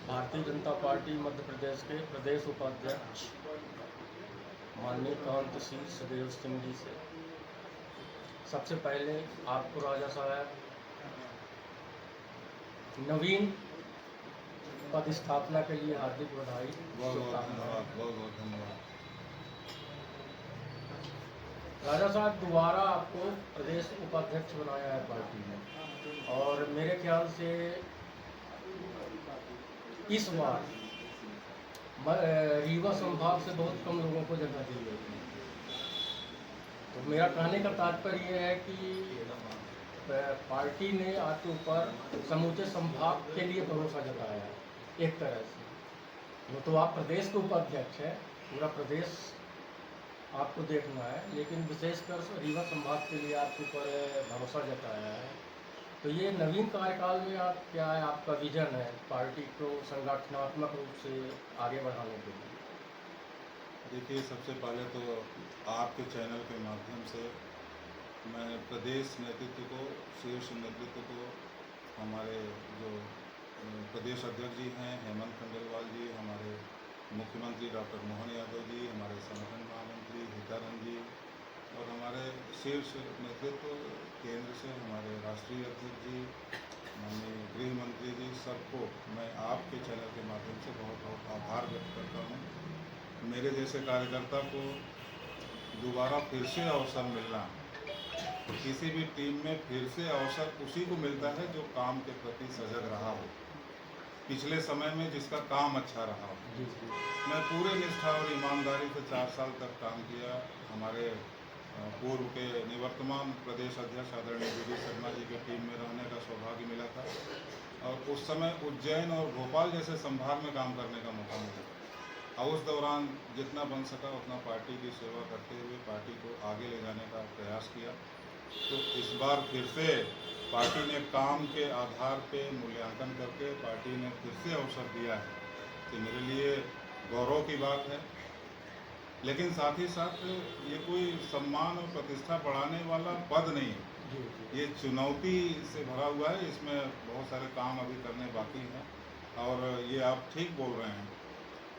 Bharatiya Janata party Madhya Pradesh के प्रदेश उपाध्यक्ष माननीय कांत सिंह सदेव सिंह जी से सबसे पहले आपको राजा साहब नवीन पद स्थापना के लिए हार्दिक बधाई, बहुत बहुत शुभकामनाएं। धन्यवाद, बहुत बहुत धन्यवाद। राजा साहब दोबारा आपको प्रदेश उपाध्यक्ष बनाया है पार्टी ने, और मेरे ख्याल से इस बार रीवा संभाग से बहुत कम लोगों को जगह दी गई है। तो मेरा कहने का तात्पर्य ये है कि पार्टी ने आपके ऊपर समूचे संभाग के लिए भरोसा जताया है एक तरह से। वो तो आप प्रदेश के उपाध्यक्ष हैं, पूरा प्रदेश आपको देखना है, लेकिन विशेषकर रीवा संभाग के लिए आपके ऊपर भरोसा जताया है। तो ये नवीन कार्यकाल में आप क्या है, आपका विजन है पार्टी को संगठनात्मक रूप से आगे बढ़ाने के लिए? देखिए, सबसे पहले तो आपके चैनल के माध्यम से मैं प्रदेश नेतृत्व को, शीर्ष नेतृत्व को, हमारे जो प्रदेश अध्यक्ष जी हैं हेमंत खंडेलवाल जी, हमारे मुख्यमंत्री डॉक्टर मोहन यादव जी, हमारे संगठन महामंत्री हितानंद जी और हमारे शीर्ष नेतृत्व केंद्र से हमारे राष्ट्रीय अध्यक्ष जी, माननीय गृह मंत्री जी, सबको मैं आपके चैनल के माध्यम से बहुत बहुत आभार व्यक्त करता हूँ। मेरे जैसे कार्यकर्ता को दोबारा फिर से अवसर मिलना, किसी भी टीम में फिर से अवसर उसी को मिलता है जो काम के प्रति सजग रहा हो, पिछले समय में जिसका काम अच्छा रहा हो। मैं पूरे निष्ठा और ईमानदारी से 4 साल तक काम किया। हमारे पूर्व के निवर्तमान प्रदेश अध्यक्ष आदरणीय वी शर्मा जी के टीम में रहने का सौभाग्य मिला था और उस समय उज्जैन और भोपाल जैसे संभाग में काम करने का मौका मिला और उस दौरान जितना बन सका उतना पार्टी की सेवा करते हुए पार्टी को आगे ले जाने का प्रयास किया। तो इस बार फिर से पार्टी ने काम के आधार पे मूल्यांकन करके पार्टी ने फिर से अवसर दिया है, तो मेरे लिए गौरव की बात है। लेकिन साथ ही साथ ये कोई सम्मान और प्रतिष्ठा बढ़ाने वाला पद नहीं है, ये चुनौती से भरा हुआ है। इसमें बहुत सारे काम अभी करने बाकी हैं और ये आप ठीक बोल रहे हैं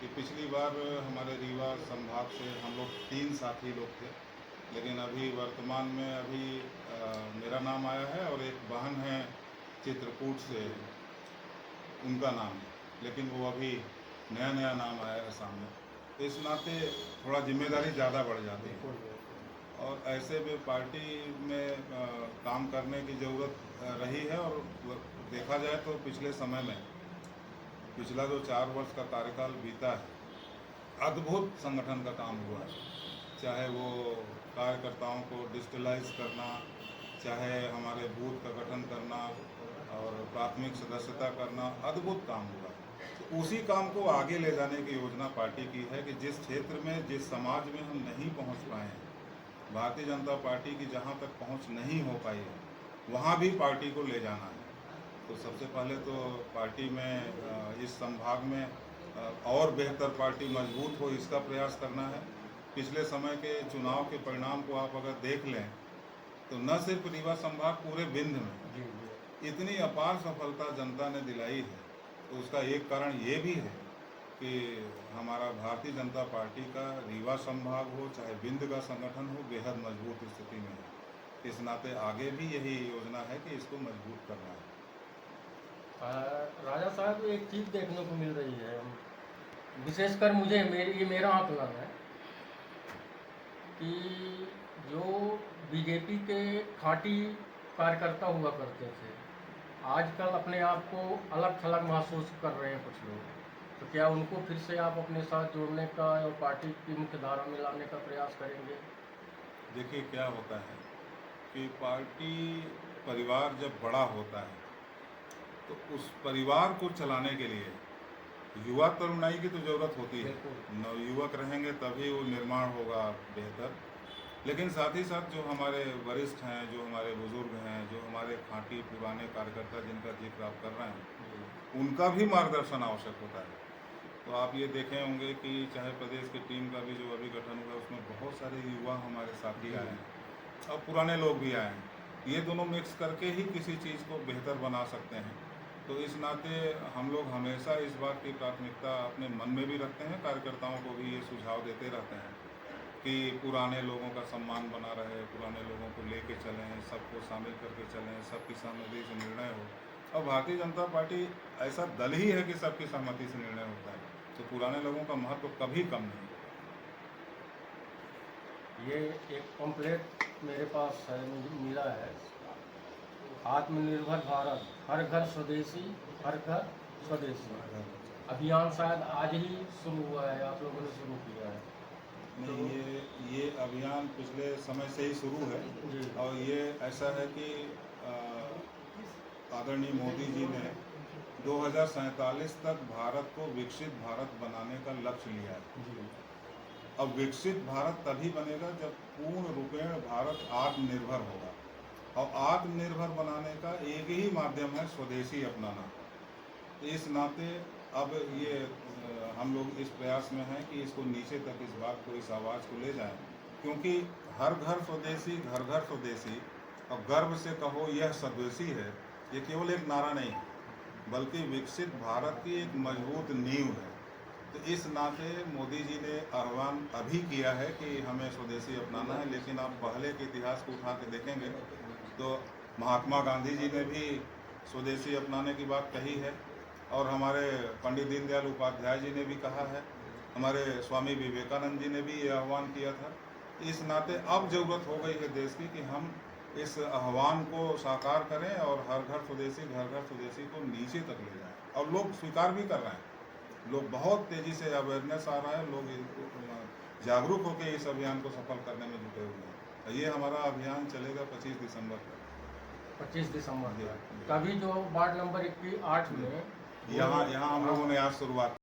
कि पिछली बार हमारे रीवा संभाग से हम लोग 3 साथी लोग थे, लेकिन अभी वर्तमान में अभी मेरा नाम आया है और एक बहन है चित्रकूट से, उनका नाम है, लेकिन वो अभी नया नया नाम आया है सामने। तो इस नाते थोड़ा जिम्मेदारी ज़्यादा बढ़ जाती है और ऐसे में पार्टी में काम करने की ज़रूरत रही है। और देखा जाए तो पिछले समय में पिछला जो 4 वर्ष का कार्यकाल बीता है, अद्भुत संगठन का काम हुआ है। चाहे वो कार्यकर्ताओं को डिजिटलाइज करना, चाहे हमारे बूथ का गठन करना और प्राथमिक सदस्यता करना, अद्भुत काम हुआ है। तो उसी काम को आगे ले जाने की योजना पार्टी की है कि जिस क्षेत्र में, जिस समाज में हम नहीं पहुंच पाए हैं, भारतीय जनता पार्टी की जहां तक पहुंच नहीं हो पाई है, वहां भी पार्टी को ले जाना है। तो सबसे पहले तो पार्टी में इस संभाग में और बेहतर पार्टी मजबूत हो, इसका प्रयास करना है। पिछले समय के चुनाव के परिणाम को आप अगर देख लें तो न सिर्फ रीवा संभाग, पूरे विंध्य में इतनी अपार सफलता जनता ने दिलाई है, तो उसका एक कारण ये भी है कि हमारा भारतीय जनता पार्टी का रीवा संभाग हो चाहे विंध्य का संगठन हो, बेहद मजबूत स्थिति में है। इस नाते आगे भी यही योजना है कि इसको मजबूत करना है। राजा साहब, एक चीज़ देखने को मिल रही है, विशेषकर मुझे ये मेरा आकलन है कि जो बीजेपी के खाँटी कार्यकर्ता हुआ करते थे, आजकल अपने आप को अलग थलग महसूस कर रहे हैं कुछ लोग। तो क्या उनको फिर से आप अपने साथ जोड़ने का और पार्टी की मुख्य धारा में लाने का प्रयास करेंगे? देखिए, क्या होता है कि पार्टी परिवार जब बड़ा होता है तो उस परिवार को चलाने के लिए युवा तरुणाई की तो ज़रूरत होती है। नवयुवक रहेंगे तभी वो निर्माण होगा बेहतर। लेकिन साथ ही साथ जो हमारे वरिष्ठ हैं, जो हमारे बुजुर्ग हैं, जो हमारे खाँटी पुराने कार्यकर्ता जिनका जिक्र आप कर रहे हैं, उनका भी मार्गदर्शन आवश्यक होता है। तो आप ये देखे होंगे कि चाहे प्रदेश की टीम का भी जो अभी गठन हुआ, उसमें बहुत सारे युवा हमारे साथी आए हैं और पुराने लोग भी आए हैं। ये दोनों मिक्स करके ही किसी चीज़ को बेहतर बना सकते हैं। तो इस नाते हम लोग हमेशा इस बात की प्राथमिकता अपने मन में भी रखते हैं, कार्यकर्ताओं को भी ये सुझाव देते रहते हैं कि पुराने लोगों का सम्मान बना रहे, पुराने लोगों को लेके चलें, सबको शामिल करके चलें, सबकी सहमति से निर्णय हो। और भारतीय जनता पार्टी ऐसा दल ही है कि सबकी सहमति से निर्णय होता है, तो पुराने लोगों का महत्व कभी कम नहीं। ये एक पम्पलेट मेरे पास है, मुझे मिला है, आत्मनिर्भर भारत, हर घर स्वदेशी, हर घर स्वदेशी अभियान शायद आज ही शुरू हुआ है, आप लोगों ने शुरू किया है। नहीं, ये अभियान पिछले समय से ही शुरू है जी। और ये ऐसा है कि आदरणीय मोदी जी ने 2047 तक भारत को विकसित भारत बनाने का लक्ष्य लिया है। जी। अब विकसित भारत तभी बनेगा जब पूर्ण रूपेण भारत आत्मनिर्भर होगा, और आत्मनिर्भर बनाने का एक ही माध्यम है स्वदेशी अपनाना। इस नाते अब ये हम लोग इस प्रयास में हैं कि इसको नीचे तक इस बात को, इस आवाज़ को ले जाएं, क्योंकि हर घर स्वदेशी, घर घर स्वदेशी, और गर्व से कहो यह स्वदेशी है, ये केवल एक नारा नहीं है, बल्कि विकसित भारत की एक मजबूत नींव है। तो इस नाते मोदी जी ने आह्वान अभी किया है कि हमें स्वदेशी अपनाना है, लेकिन आप पहले के इतिहास को उठा के देखेंगे तो महात्मा गांधी जी ने भी स्वदेशी अपनाने की बात कही है, और हमारे पंडित दीनदयाल उपाध्याय जी ने भी कहा है, हमारे स्वामी विवेकानंद जी ने भी ये आह्वान किया था। इस नाते अब ज़रूरत हो गई है देश की कि हम इस आह्वान को साकार करें और हर घर स्वदेशी, घर घर स्वदेशी को नीचे तक ले जाएं, और लोग स्वीकार भी कर रहे हैं। लोग बहुत तेज़ी से अवेयरनेस आ रहा है, लोग जागरूक होकर इस अभियान को सफल करने में जुटे हुए हैं। ये हमारा अभियान चलेगा 25 दिसंबर तक। 25 दिसंबर तक। तभी जो वार्ड नंबर 8 में यहाँ हम लोगों ने आज शुरुआत